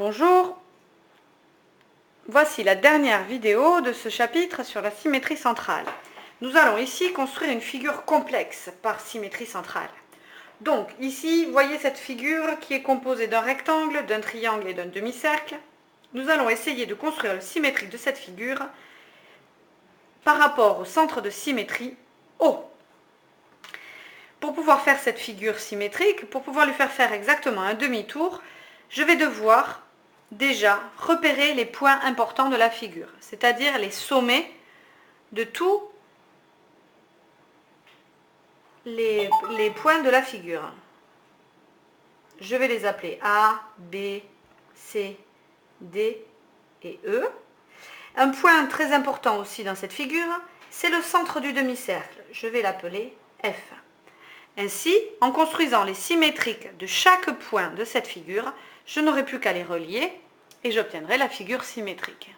Bonjour, voici la dernière vidéo de ce chapitre sur la symétrie centrale. Nous allons ici construire une figure complexe par symétrie centrale. Donc ici, voyez cette figure qui est composée d'un rectangle, d'un triangle et d'un demi-cercle. Nous allons essayer de construire le symétrique de cette figure par rapport au centre de symétrie O. Pour pouvoir faire cette figure symétrique, pour pouvoir lui faire faire exactement un demi-tour, je vais devoir déjà repérer les points importants de la figure, c'est-à-dire les sommets de tous les points de la figure. Je vais les appeler A, B, C, D et E. Un point très important aussi dans cette figure, c'est le centre du demi-cercle. Je vais l'appeler F. Ainsi, en construisant les symétriques de chaque point de cette figure, je n'aurai plus qu'à les relier et j'obtiendrai la figure symétrique.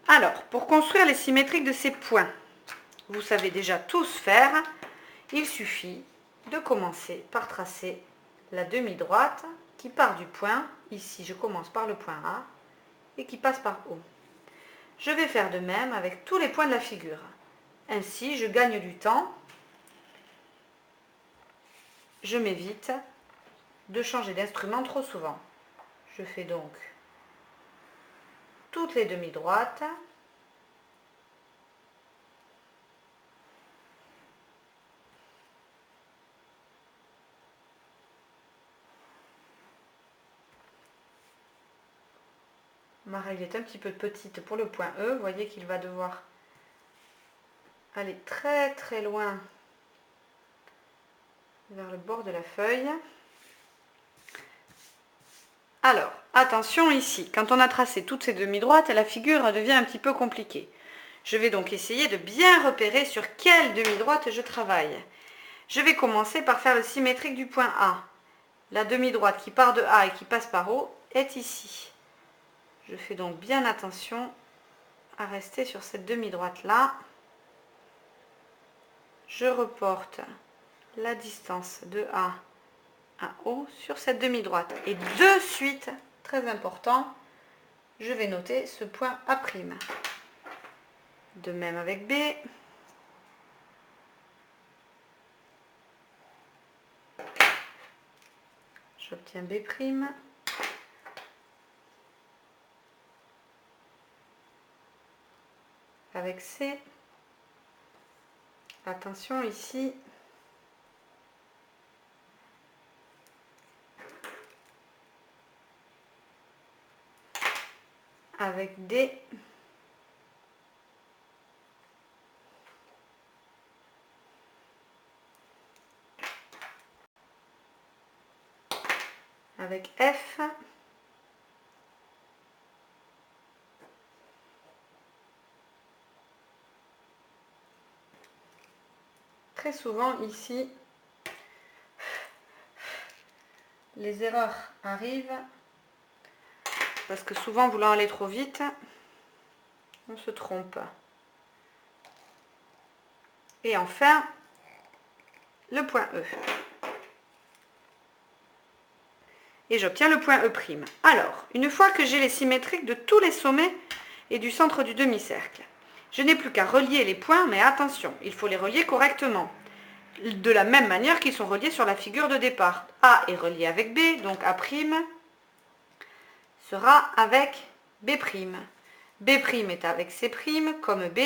Alors, pour construire les symétriques de ces points, vous savez déjà tous faire, il suffit de commencer par tracer la demi-droite qui part du point, ici je commence par le point A, et qui passe par O. Je vais faire de même avec tous les points de la figure. Ainsi, je gagne du temps. Je m'évite de changer d'instrument trop souvent. Je fais donc toutes les demi-droites. Ma règle est un petit peu petite pour le point E. Vous voyez qu'il va devoir aller très très loin vers le bord de la feuille. Alors, attention ici, quand on a tracé toutes ces demi-droites, la figure devient un petit peu compliquée. Je vais donc essayer de bien repérer sur quelle demi-droite je travaille. Je vais commencer par faire le symétrique du point A. La demi-droite qui part de A et qui passe par O est ici. Je fais donc bien attention à rester sur cette demi-droite-là. Je reporte la distance de A à O sur cette demi-droite. Et de suite, très important, je vais noter ce point A'. De même avec B. J'obtiens B'. Avec C. Attention ici. Avec D. Avec F. Très souvent ici, les erreurs arrivent parce que souvent voulant aller trop vite, on se trompe. Et enfin, le point E. Et j'obtiens le point E'. Alors, une fois que j'ai les symétriques de tous les sommets et du centre du demi-cercle, je n'ai plus qu'à relier les points, mais attention, il faut les relier correctement. De la même manière qu'ils sont reliés sur la figure de départ. A est relié avec B, donc A' sera avec B'. B' est avec C', comme B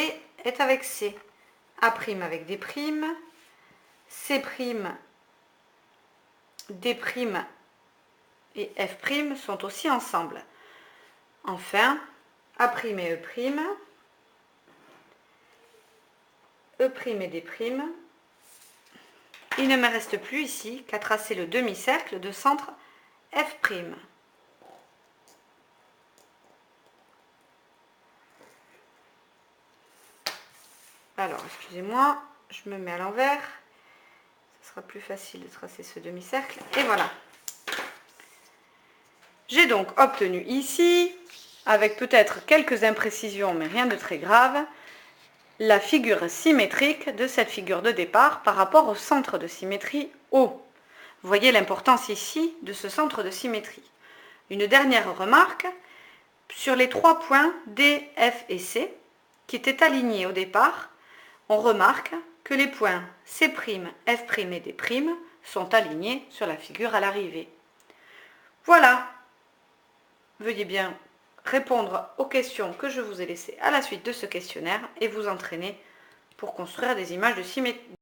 est avec C. A' avec D', C', D' et F' sont aussi ensemble. Enfin, A' et E', E' et D'. Il ne me reste plus ici qu'à tracer le demi-cercle de centre F'. Alors, excusez-moi, je me mets à l'envers. Ce sera plus facile de tracer ce demi-cercle. Et voilà. J'ai donc obtenu ici, avec peut-être quelques imprécisions, mais rien de très grave, la figure symétrique de cette figure de départ par rapport au centre de symétrie O. Vous voyez l'importance ici de ce centre de symétrie. Une dernière remarque, sur les 3 points D, F et C, qui étaient alignés au départ, on remarque que les points C', F' et D' sont alignés sur la figure à l'arrivée. Voilà. Veuillez bien répondre aux questions que je vous ai laissées à la suite de ce questionnaire et vous entraîner pour construire des images de symétrie.